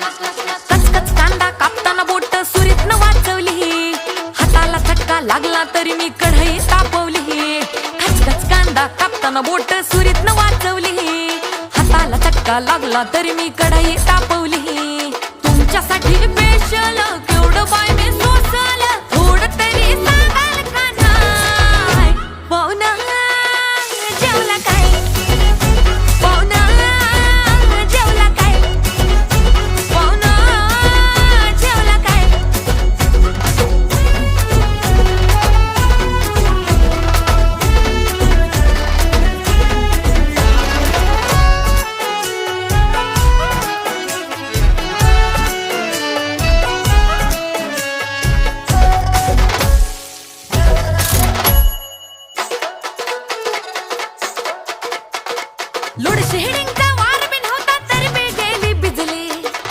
कचकच कांदा कापताना बोट सुरीतनं वाचवली, हाताला चटका लागला तरी मी कढई तापवली. कचकच कांदा कापताना बोट सुरीतनं वाचवली, हाताला चटका लागला तरी मी कढई तापवली.